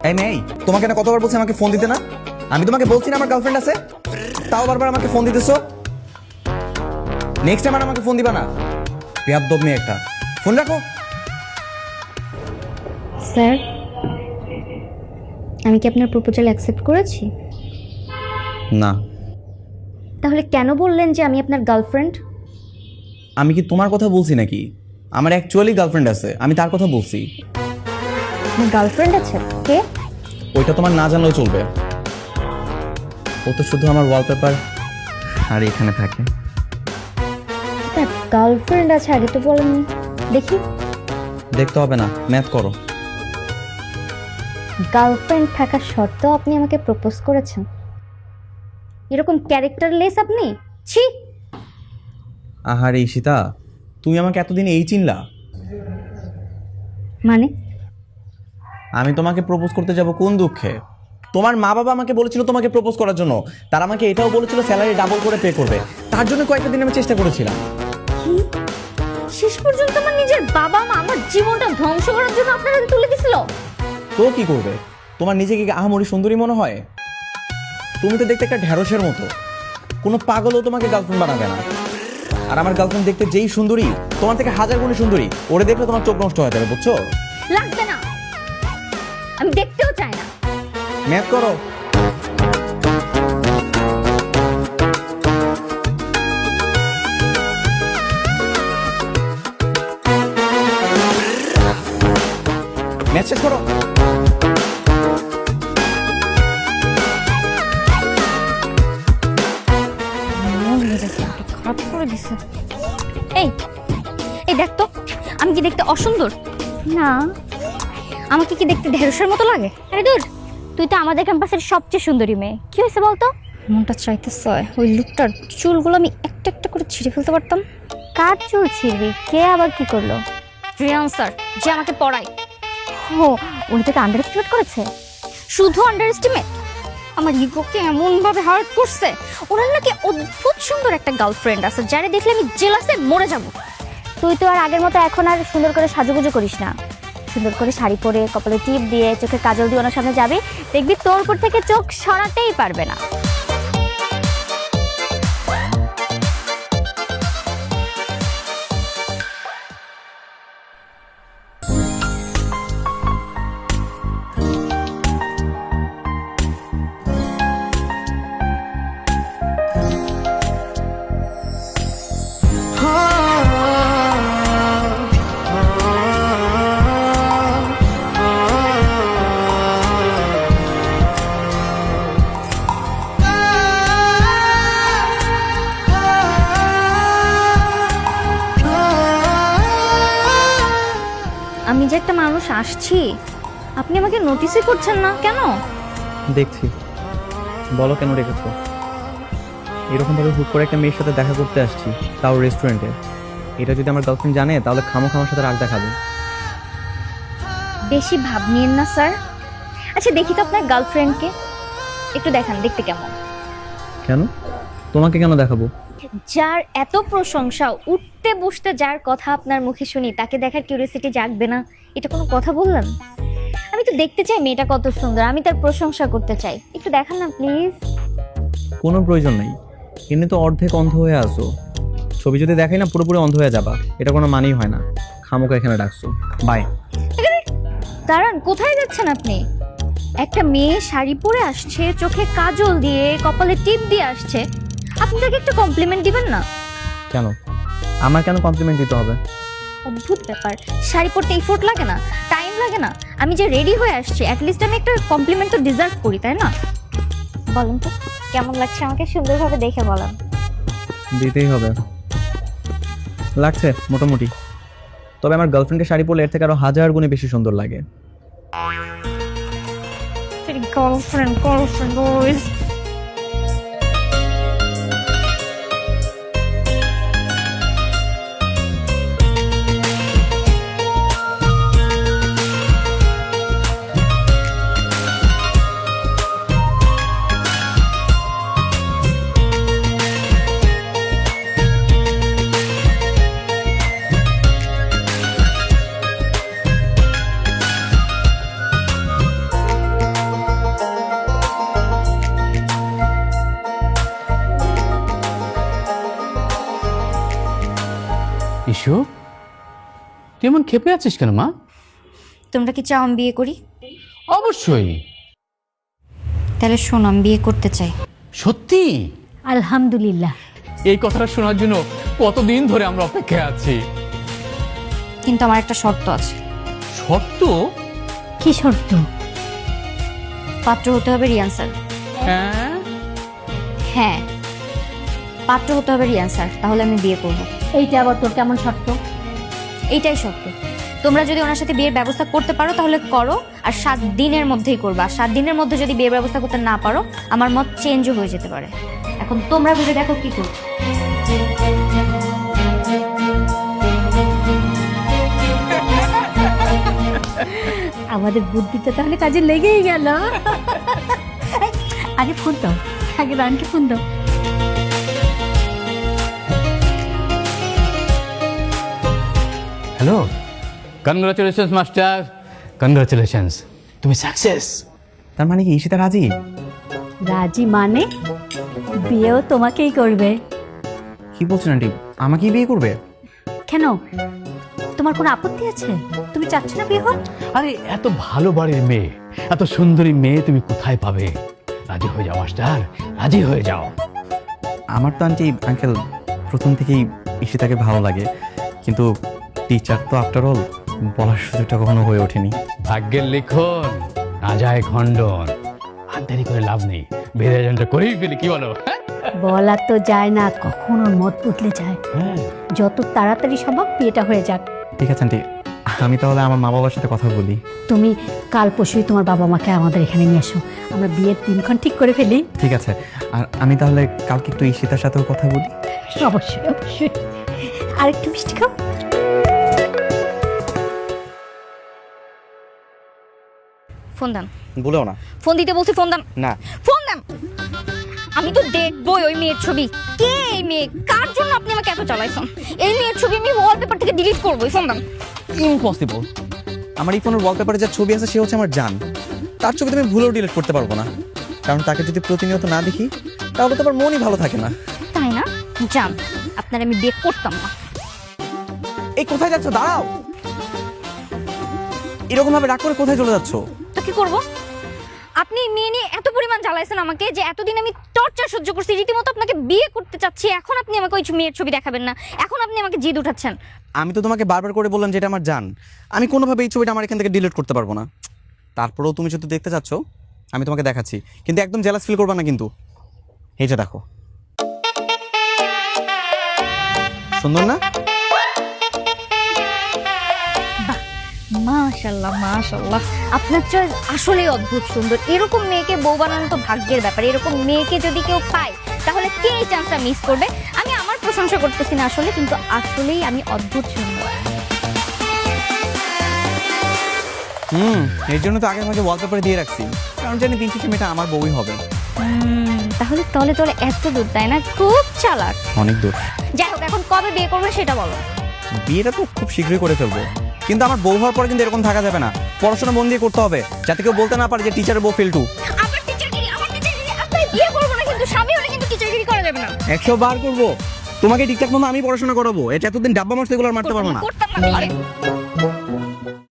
এই মেয়ে, তোমাকে না কতবার বলছি আমাকে ফোন দিতে না? আমি তোমাকে বলছি না আমার গার্লফ্রেন্ড আছে, তাও বারবার আমাকে ফোন দিতেছো। নেক্সট টাইম আর আমাকে ফোন দিবা না। বেয়াদব মেয়ে একটা। ফোন রাখো। স্যার, আমি কি আপনার প্রপোজাল অ্যাকসেপ্ট করেছি? না। তাহলে কেন বললেন যে আমি আপনার গার্লফ্রেন্ড? আমি কি তোমার কথা বলছি নাকি? আমার অ্যাকচুয়ালি গার্লফ্রেন্ড আছে, আমি তার কথা বলছি। আমার গার্লফ্রেন্ড আছে? কে? ওইটা তোমার না জানলেও চলবে। ও তো শুধু আমার ওয়ালপেপার আর এখানে থাকে। আপনার গার্লফ্রেন্ড আছে আগে তো বলেননি। দেখি। দেখতে হবে না, ম্যাথ করো। গার্লফ্রেন্ড থাকা সত্ত্বেও আপনি আমাকে প্রপোজ করেছেন? এরকম ক্যারেক্টারলেস আপনি। ছি। আহারে ঈশিতা, তুমি আমাকে এতদিন এই চিনলা? মানে? আমি তোমাকে প্রপোজ করতে যাব কোন দুঃখে? তোমার মা বাবা আমাকে বলেছিল তোমাকে প্রপোজ করার জন্য, তারা আমাকে এটাও বলেছিল স্যালারি ডাবল করে পে করবে। তার জন্য কয়েকটা দিন আমি চেষ্টা করেছিলাম। কি? শেষ পর্যন্ত আমার নিজের বাবা মা আমার জীবনটা ধ্বংস করার জন্য আপনার হাতে তুলে দিছিল? তো কি করবে? তোমার নিজেকে কি আহামরি সুন্দরী মনে হয়? তুমি তো দেখতে একটা ঢ্যাঁড়সের মতো, কোনো পাগলও তোমাকে গার্লফ্রেন্ড বানাবে না। আর আমার গার্লফ্রেন্ড দেখতে যেই সুন্দরী, তোমার থেকে হাজার গুণে সুন্দরী, ওরে দেখলে তোমার চোখ নষ্ট হয়ে যাবে, বুঝছো? লাগবে না, আমি দেখতেও চাই না। ম্যাথ করো। ম্যাথ শেষ করো। খারাপ করে দিছে। এই এই দেখ তো, আমি কি দেখতে অসুন্দর? না। আমাকে কি দেখতে ঢেঁড়সের মতো লাগে? আরে দূর, তুই তো আমাদের ক্যাম্পাসের সবচেয়ে সুন্দরী মেয়ে। কি হয়েছে বলতো? মনটা চাইতেছে ওই লুকটার চুলগুলো আমি একটা একটা করে ছিঁড়ে ফেলতে পারতাম। কার চুল ছিঁড়বি? কে আবার কি করলো? রিয়ান স্যার, যে আমাকে পড়ায়। ও, উনি তোকে আন্ডার এস্টিমেট করেছে? শুধু আন্ডার এস্টিমেট? আমার ইগোকে এমনভাবে হার্ট করছে। ওনার নাকি অদ্ভুত সুন্দর একটা গার্লফ্রেন্ড আছে, যারে দেখলে আমি জেলাসে মরে যাব। তুই তো আর আগের মতো এখন আর সুন্দর করে সাজুগুজু করিস না। সুন্দর করে শাড়ি পরে, কপালে টিপ দিয়ে, চোখে কাজল দিয়ে ওনার সামনে যাবি, দেখবি তোর উপর থেকে চোখ সরাতেই পারবে না। আমি যে একটা মানুষ আসছি, আপনি আমাকে নোটিসই করছেন না কেন? দেখছি, বলো কেন রেখেছো? এরকম ভাবে হুট করে একটা মেয়ের সাথে দেখা করতে আসছি, তাও রেস্টুরেন্টে। এটা যদি আমার গার্লফ্রেন্ড জানে তাহলে খামোখা আমার সাথে রাগ দেখাবে। বেশি ভাব নিয়েন না স্যার। আচ্ছা দেখি তো আপনার গার্লফ্রেন্ডকে, একটু দেখান দেখতে কেমন। কেন? তোমাকে কেন দেখাবো? যার এত প্রশংসা, উঠতে বসতে যার কথা আপনার মুখে শুনি, তাকে দেখার কিউরিওসিটি জাগবে না? এটা কোনো কথা বললাম? আমি তো দেখতে চাই মেয়েটা কত সুন্দর, আমি তার প্রশংসা করতে চাই। একটু দেখান না প্লিজ। কোনো প্রয়োজন নেই, এমনি তো অর্ধেক অন্ধ হয়ে আসো। ছবি যদি দেখাই না পুরোপুরি অন্ধ হয়ে যাবা, এটা কোনো মানেই হয় না। খামোকা এখানে ডাকছো, বাই। দাঁড়ান, কোথায় যাচ্ছেন আপনি? একটা মেয়ে শাড়ি পরে আসছে, চোখে কাজল দিয়ে, কপালে টিপ দিয়ে আসছে, আপনি তাকে একটা কমপ্লিমেন্ট দিবেন না? কেন? আমার কেন কমপ্লিমেন্ট দিতে হবে? অদ্ভুত ব্যাপার, শাড়ি পরতে এফোর্ট লাগে না, টাইম লাগে না? আমি যে রেডি হয়ে আসছি, অ্যাটলিস্ট আমি একটা কমপ্লিমেন্ট তো ডিজার্ভ করি, তাই না? বলেন তো কেমন লাগছে আমাকে, সুন্দরভাবে দেখে বলেন। দিতেই হবে। লাগছে মোটামুটি, তবে আমার গার্লফ্রেন্ডের শাড়ি পরলে এর থেকে আরো হাজার গুণে বেশি সুন্দর লাগে। Girlfriend girlfriend boys. ইসু তুই এমন ক্ষেপে আছিস কেন মা? তোমরা কি চাও আমি বিয়ে করি? অবশ্যই। তাহলে শোনো, আমি বিয়ে করতে চাই। সত্যি? আলহামদুলিল্লাহ। এই কথাটা শোনার জন্য কতদিন ধরে আমরা অপেক্ষায় আছি। কিন্তু আমার একটা শর্ত আছে। শর্ত? কি শর্ত? পাত্র হতে হবে রিয়ান স্যার। হ্যাঁ, হ্যাঁ, পাত্র হতে হবে রিয়ান স্যার, তাহলে আমি বিয়ে করব। এইটা আবার তোর কেমন শর্ত? এইটাই শর্ত। তোমরা যদি ওনার সাথে বিয়ের ব্যবস্থা করতে পারো তাহলে করো, আর 7 দিনের মধ্যেই করবা। আর 7 দিনের মধ্যে যদি বিয়ের ব্যবস্থা করতে না পারো, আমার মত চেঞ্জও হয়ে যেতে পারে। এখন তোমরা ভেবে দেখো কি করো। আমাদের বুদ্ধিটা তাহলে কাজে লেগেই গেল। আগে ফোন দাও, আগে রানকে ফোন দাও। হ্যালো, কনগ্রাচুলেশনস মাস্টার, কনগ্রাচুলেশনস, তুমি সাকসেস। তার মানে কি ঈশিতা রাজি? রাজি মানে বিয়েও তোমাকেই করবে। কি বলছেন আন্টি, আমাকেই বিয়ে করবে? কেন, তোমার কোনো আপত্তি আছে? তুমি চাচ্ছ না বিয়ে হোক? আরে এত ভালো বাড়ির মেয়ে, এত সুন্দরী মেয়ে তুমি কোথায় পাবে? রাজি হয়ে যাও মাস্টার, রাজি হয়ে যাও। আমার তো আন্টি আঙ্কেল প্রথম থেকেই ঈশিতাকে ভালো লাগে, কিন্তু টিচার তো আফটার অল বলার সুযোগটা কখনো হয়ে ওঠেনি। ভাগ্যের লিখন না যায় খণ্ডন। আর দেরি করে লাভ নেই, বিয়ের আয়োজনটা করেই ফেলি, কি বলো? বলা তো যায় না, কখনো মত বদলে যায়। যত তাড়াতাড়ি সম্ভব বিয়েটা হয়ে যাক। ঠিক আছে আন্টি, আমি তাহলে আমার মা বাবার সাথে কথা বলি। তুমি কাল পরশুই তোমার বাবা মাকে আমাদের এখানে নিয়ে এসো, আমরা বিয়ের দিনক্ষণ ঠিক করে ফেলি। ঠিক আছে, আর আমি তাহলে কালকে একটু ঈশিতার সাথেও কথা বলি। অবশ্যই অবশ্যই। আর একটু মিষ্টি খাও। ফোন দেন। বলেও না। ফোন দিতে বলছি, ফোন দেন। না। ফোন দেন। আমি তো দেখবই ওই মেয়ের ছবি। কে এই মেয়ে? কার জন্য আপনি আমাকে এত চালাইছেন? এই মেয়ের ছবি আমি ওয়ালপেপার থেকে ডিলিট করবো। ফোন দেন। ইম্পসিবল। আমার এই ফোনের ওয়ালপেপারে যা ছবি আছে সে হচ্ছে আমার জান। তার ছবি তুমি ভুলেও ডিলিট করতে পারবো না, কারণ তাকে যদি প্রতিনিয়ত না দেখি তাহলে তো আমার মনই ভালো থাকে না। তাই না? জান, আপনার আমি বিয়ে করতাম না। এই কোথায় যাচ্ছ? দাঁড়াও। এরকম ভাবে রাগ করে কোথায় চলে যাচ্ছ? তো কি করবো? আপনি মেয়ে নিয়ে এত পরিমাণ জ্বালাইছেন আমাকে যে এতদিন আমি টর্চার সহ্য করছি, রীতিমতো আপনাকে বিয়ে করতে চাচ্ছি, এখন আপনি আমাকে ওই মেয়ের ছবি দেখাবেন না, এখন আপনি আমাকে জিদ উঠাচ্ছেন। আমি তো তোমাকে বারবার করে বললাম যে এটা আমার জান, আমি কোনোভাবে এই ছবিটা আমার এখান থেকে ডিলিট করতে পারবো না। তারপরেও তুমি যদি দেখতে চাচ্ছ আমি তোমাকে দেখাচ্ছি, কিন্তু একদম জেলাস ফিল করবা না কিন্তু। এই যে দেখো, সুন্দর না? মাশাআল্লাহ মাশাআল্লাহ, আপনার চয়েস আসলেই অদ্ভুত সুন্দর। এরকম মেয়েকে বউ বানানো তো ভাগ্যের ব্যাপার। এরকম মেয়েকে যদি কেউ পায় তাহলে কে এই চান্সটা মিস করবে? আমি আমার প্রশংসা করতেছি না আসলে, কিন্তু আসলেই আমি অদ্ভুত সুন্দর। এর জন্য তো আগে আমাকে ওয়ালপেপারে দিয়ে রাখছি, কারণ জানি দিন শেষে মেয়েটা আমার বউই হবে। তাহলে তলে তলে এত দূর, তাই না? খুব চালাক। অনেক দূর। যাই হোক, এখন কবে বিয়ে করবে সেটা বলো। বিয়েটা তো খুব শীঘ্রই করে ফেলবো, কিন্তু আমার বউ হওয়ার পরে কিন্তু এরকম থাকা যাবে না। পড়াশোনা মন দিয়ে করতে হবে, যাতে কেউ বলতে না পারে যে টিচারের বউ ফেলটু। আমার টিচারগিরি, আমার টিচারগিরি। আপনার বিয়ে করবো না, কিন্তু স্বামী হলে কিন্তু টিচারগিরি করা যাবে না। 100 বার করবো তোমাকে ঠিকঠাক মতো আমি পড়াশোনা করাবো। এটা এতদিন ডাব্বা মারতে এগুলো আর মারতে পারবো না। করতাম না বিয়ে।